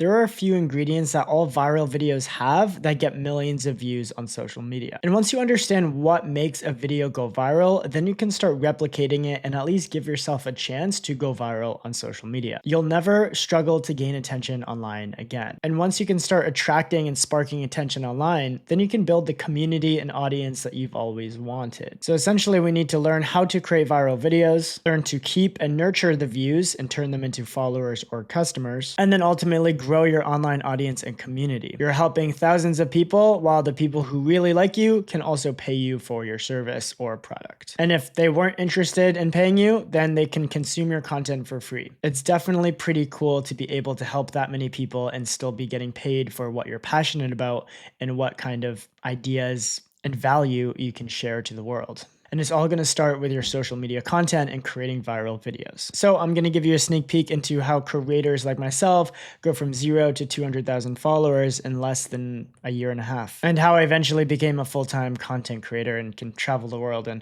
there are a few ingredients that all viral videos have that get millions of views on social media. And once you understand what makes a video go viral, then you can start replicating it and at least give yourself a chance to go viral on social media. You'll never struggle to gain attention online again. And once you can start attracting and sparking attention online, then you can build the community and audience that you've always wanted. So essentially, we need to learn how to create viral videos, learn to keep and nurture the views and turn them into followers or customers, and then ultimately grow your online audience and community. You're helping thousands of people, while the people who really like you can also pay you for your service or product. And if they weren't interested in paying you, then they can consume your content for free. It's definitely pretty cool to be able to help that many people and still be getting paid for what you're passionate about and what kind of ideas and value you can share to the world. And it's all going to start with your social media content and creating viral videos. So I'm going to give you a sneak peek into how creators like myself go from 0 to 200,000 followers in less than a year and a half, and how I eventually became a full-time content creator and can travel the world and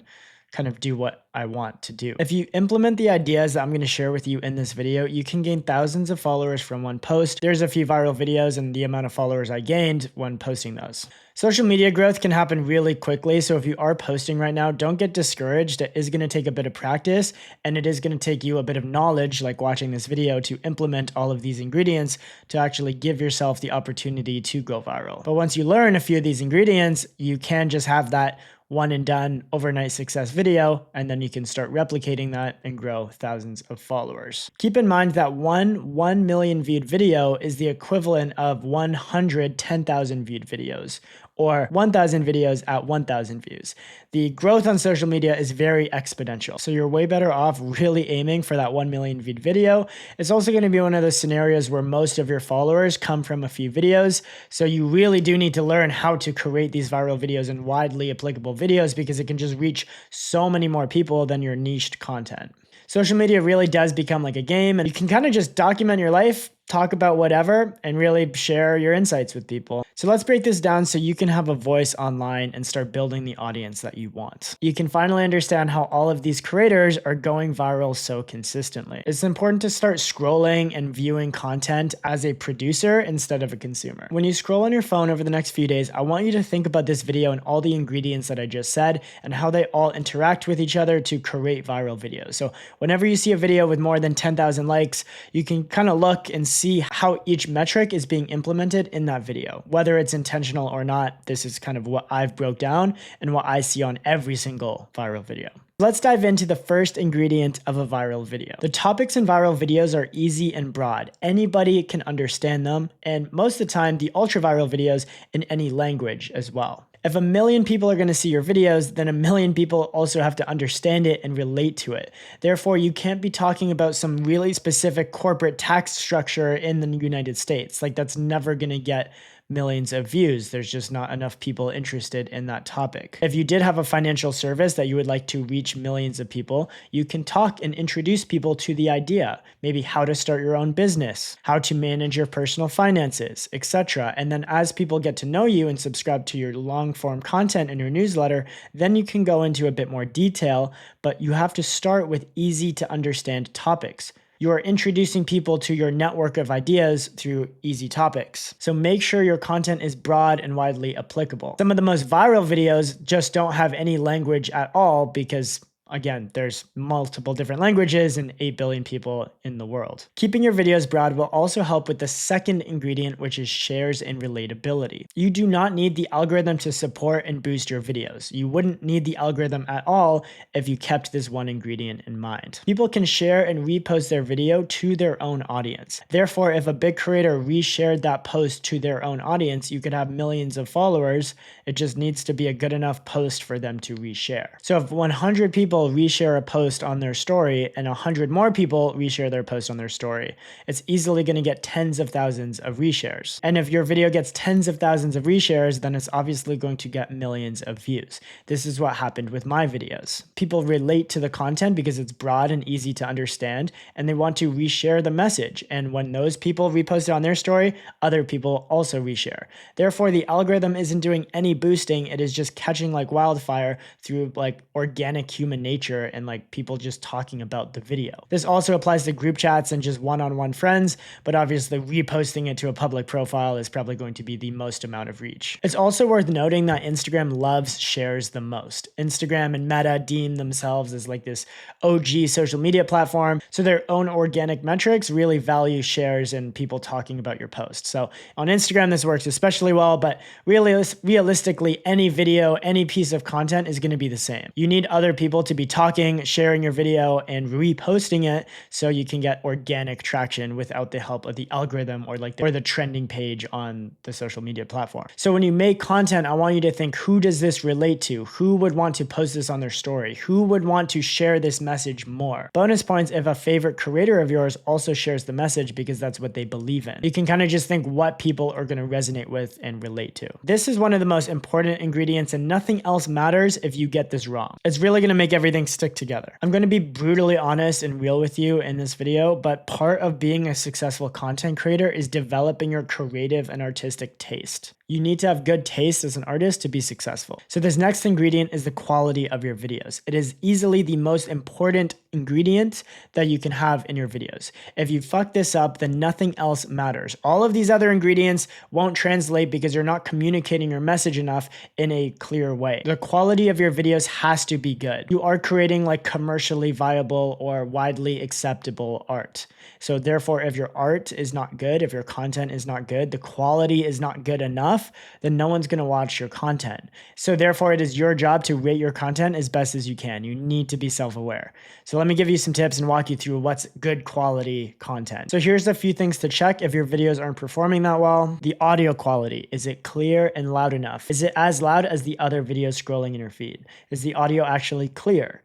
kind of do what I want to do. If you implement the ideas that I'm going to share with you in this video, you can gain thousands of followers from one post. There's a few viral videos and the amount of followers I gained when posting those. Social media growth can happen really quickly. So if you are posting right now, don't get discouraged. It is going to take a bit of practice, and it is going to take you a bit of knowledge, like watching this video, to implement all of these ingredients to actually give yourself the opportunity to go viral. But once you learn a few of these ingredients, you can just have that one and done overnight success video, and then you can start replicating that and grow thousands of followers. Keep in mind that 1 million viewed video is the equivalent of 110,000 viewed videos, or 1,000 videos at 1,000 views. The growth on social media is very exponential. So you're way better off really aiming for that 1 million viewed video. It's also going to be one of those scenarios where most of your followers come from a few videos. So you really do need to learn how to create these viral videos and widely applicable videos, because it can just reach so many more people than your niched content. Social media really does become like a game, and you can kind of just document your life, talk about whatever, and really share your insights with people. So let's break this down so you can have a voice online and start building the audience that you want. You can finally understand how all of these creators are going viral so consistently. It's important to start scrolling and viewing content as a producer instead of a consumer. When you scroll on your phone over the next few days, I want you to think about this video and all the ingredients that I just said and how they all interact with each other to create viral videos. So whenever you see a video with more than 10,000 likes, you can kind of look and see how each metric is being implemented in that video. Whether it's intentional or not, this is kind of what I've broke down and what I see on every single viral video. Let's dive into the first ingredient of a viral video. The topics in viral videos are easy and broad. Anybody can understand them, and most of the time, the ultra viral videos in any language as well. If 1 million people are going to see your videos, then 1 million people also have to understand it and relate to it. Therefore, you can't be talking about some really specific corporate tax structure in the United States. Like, that's never going to get millions of views. There's just not enough people interested in that topic. If you did have a financial service that you would like to reach millions of people, you can talk and introduce people to the idea, maybe how to start your own business, how to manage your personal finances, etc. And then as people get to know you and subscribe to your long form content in your newsletter, then you can go into a bit more detail, but you have to start with easy to understand topics. You are introducing people to your network of ideas through easy topics. So make sure your content is broad and widely applicable. Some of the most viral videos just don't have any language at all because, again, there's multiple different languages and 8 billion people in the world. Keeping your videos broad will also help with the second ingredient, which is shares and relatability. You do not need the algorithm to support and boost your videos. You wouldn't need the algorithm at all if you kept this one ingredient in mind. People can share and repost their video to their own audience. Therefore, if a big creator reshared that post to their own audience, you could have millions of followers. It just needs to be a good enough post for them to reshare. So if 100 people reshare a post on their story and 100 more people reshare their post on their story, it's easily going to get tens of thousands of reshares. And if your video gets tens of thousands of reshares, then it's obviously going to get millions of views. This is what happened with my videos. People relate to the content because it's broad and easy to understand, and they want to reshare the message. And when those people repost it on their story, other people also reshare. Therefore, the algorithm isn't doing any boosting. It is just catching like wildfire through like organic human nature nature and like people just talking about the video. This also applies to group chats and just one-on-one friends, but obviously reposting it to a public profile is probably going to be the most amount of reach. It's also worth noting that Instagram loves shares the most. Instagram and Meta deem themselves as like this OG social media platform, so their own organic metrics really value shares and people talking about your post. So on Instagram, this works especially well, but realistically, any video, any piece of content is going to be the same. You need other people to be talking, sharing your video, and reposting it so you can get organic traction without the help of the algorithm or the trending page on the social media platform. So when you make content, I want you to think, who does this relate to? Who would want to post this on their story? Who would want to share this message more? Bonus points if a favorite creator of yours also shares the message because that's what they believe in. You can kind of just think what people are going to resonate with and relate to. This is one of the most important ingredients, and nothing else matters if you get this wrong. It's really going to make everything stick together. I'm going to be brutally honest and real with you in this video, but part of being a successful content creator is developing your creative and artistic taste. You need to have good taste as an artist to be successful. So this next ingredient is the quality of your videos. It is easily the most important ingredient that you can have in your videos. If you fuck this up, then nothing else matters. All of these other ingredients won't translate because you're not communicating your message enough in a clear way. The quality of your videos has to be good. You are creating like commercially viable or widely acceptable art. So therefore, if your art is not good, if your content is not good, the quality is not good enough, then no one's going to watch your content. So therefore, it is your job to rate your content as best as you can. You need to be self-aware. So let me give you some tips and walk you through what's good quality content. So here's a few things to check if your videos aren't performing that well. The audio quality. Is it clear and loud enough? Is it as loud as the other videos scrolling in your feed? Is the audio actually clear?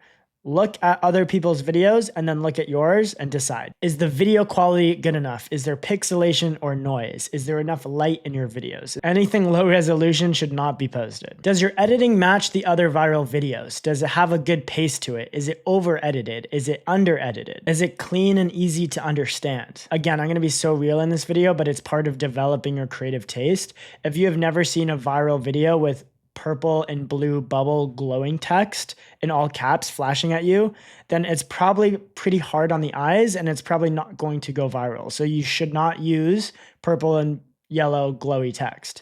Look at other people's videos and then look at yours and decide. Is the video quality good enough? Is there pixelation or noise? Is there enough light in your videos? Anything low resolution should not be posted. Does your editing match the other viral videos? Does it have a good pace to it? Is it over edited? Is it under edited? Is it clean and easy to understand? Again, I'm going to be so real in this video, but it's part of developing your creative taste. If you have never seen a viral video with purple and blue bubble glowing text in all caps flashing at you, then it's probably pretty hard on the eyes and it's probably not going to go viral. So you should not use purple and yellow glowy text,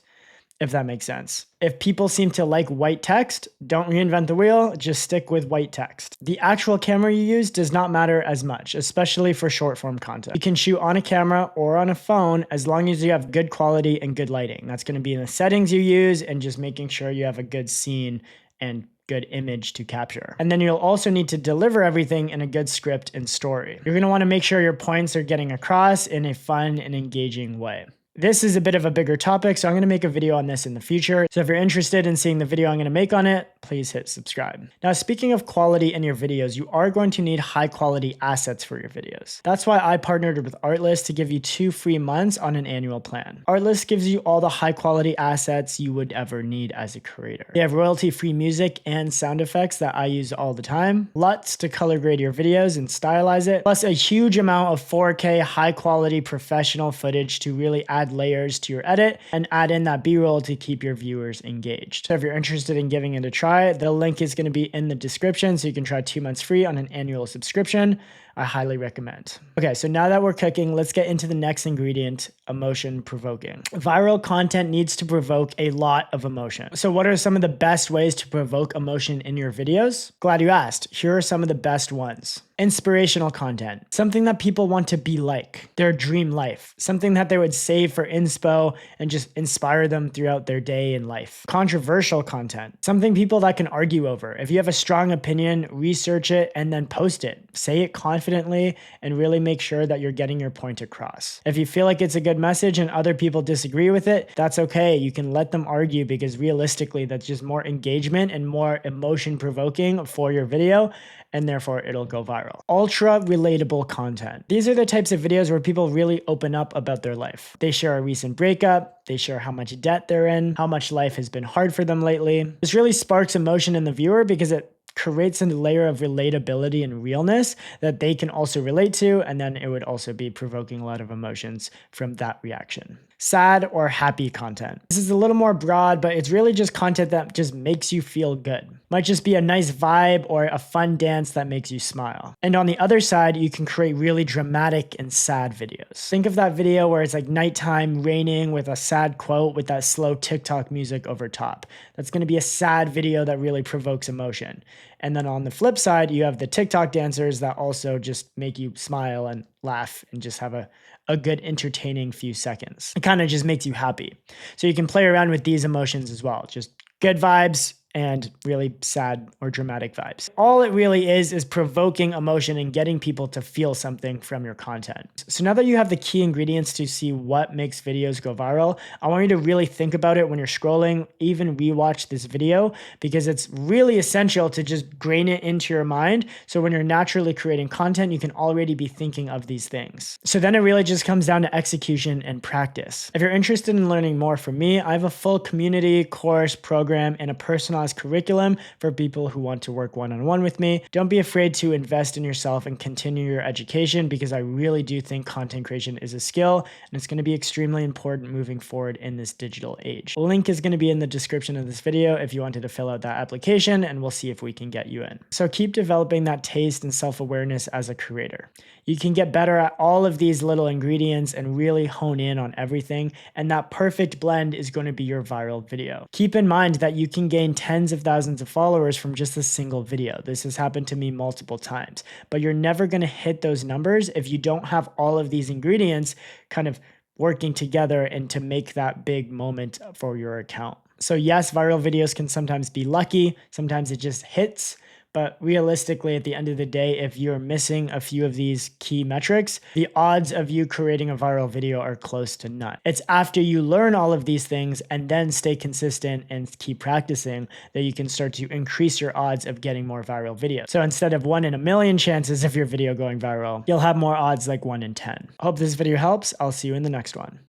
if that makes sense. If people seem to like white text, don't reinvent the wheel, just stick with white text. The actual camera you use does not matter as much, especially for short form content. You can shoot on a camera or on a phone as long as you have good quality and good lighting. That's going to be in the settings you use and just making sure you have a good scene and good image to capture. And then you'll also need to deliver everything in a good script and story. You're going to want to make sure your points are getting across in a fun and engaging way. This is a bit of a bigger topic, so I'm going to make a video on this in the future. So if you're interested in seeing the video I'm going to make on it, please hit subscribe. Now, speaking of quality in your videos, you are going to need high quality assets for your videos. That's why I partnered with Artlist to give you 2 free months on an annual plan. Artlist gives you all the high quality assets you would ever need as a creator. They have royalty-free music and sound effects that I use all the time, LUTs to color grade your videos and stylize it, plus a huge amount of 4K high quality professional footage to really add layers to your edit and add in that B-roll to keep your viewers engaged. So if you're interested in giving it a try, the link is going to be in the description so you can try 2 months free on an annual subscription. I highly recommend. Okay, so now that we're cooking, let's get into the next ingredient, emotion provoking. Viral content needs to provoke a lot of emotion. So what are some of the best ways to provoke emotion in your videos? Glad you asked. Here are some of the best ones. Inspirational content, something that people want to be like, their dream life, something that they would save for inspo and just inspire them throughout their day and life. Controversial content, something people that can argue over. If you have a strong opinion, research it and then post it. Say it confidently and really make sure that you're getting your point across. If you feel like it's a good message and other people disagree with it, that's okay. You can let them argue because realistically, that's just more engagement and more emotion provoking for your video, and therefore it'll go viral. Ultra relatable content. These are the types of videos where people really open up about their life. They share a recent breakup, they share how much debt they're in, how much life has been hard for them lately. This really sparks emotion in the viewer because it creates a layer of relatability and realness that they can also relate to, and then it would also be provoking a lot of emotions from that reaction. sad or happy content. This is a little more broad, but it's really just content that just makes you feel good. Might just be a nice vibe or a fun dance that makes you smile. And on the other side, you can create really dramatic and sad videos. Think of that video where it's like nighttime raining with a sad quote with that slow TikTok music over top. That's going to be a sad video that really provokes emotion. And then on the flip side, you have the TikTok dancers that also just make you smile and laugh and just have a good entertaining few seconds. It kind of just makes you happy. So you can play around with these emotions as well. Just good vibes and really sad or dramatic vibes. All it really is provoking emotion and getting people to feel something from your content. So now that you have the key ingredients to see what makes videos go viral, I want you to really think about it when you're scrolling, even rewatch this video, because it's really essential to just grain it into your mind. So when you're naturally creating content, you can already be thinking of these things. So then it really just comes down to execution and practice. If you're interested in learning more from me, I have a full community, course, program, and a personalized curriculum for people who want to work one-on-one with me. Don't be afraid to invest in yourself and continue your education, because I really do think content creation is a skill and it's going to be extremely important moving forward in this digital age. The link is going to be in the description of this video if you wanted to fill out that application, and we'll see if we can get you in. So keep developing that taste and self-awareness as a creator. You can get better at all of these little ingredients and really hone in on everything, and that perfect blend is going to be your viral video. Keep in mind that you can gain tens of thousands of followers from just a single video. This has happened to me multiple times, but you're never going to hit those numbers if you don't have all of these ingredients kind of working together and to make that big moment for your account. So yes, viral videos can sometimes be lucky. Sometimes it just hits. But realistically, at the end of the day, if you're missing a few of these key metrics, the odds of you creating a viral video are close to none. It's after you learn all of these things and then stay consistent and keep practicing that you can start to increase your odds of getting more viral videos. So instead of 1 in a million chances of your video going viral, you'll have more odds like 1 in 10. I hope this video helps. I'll see you in the next one.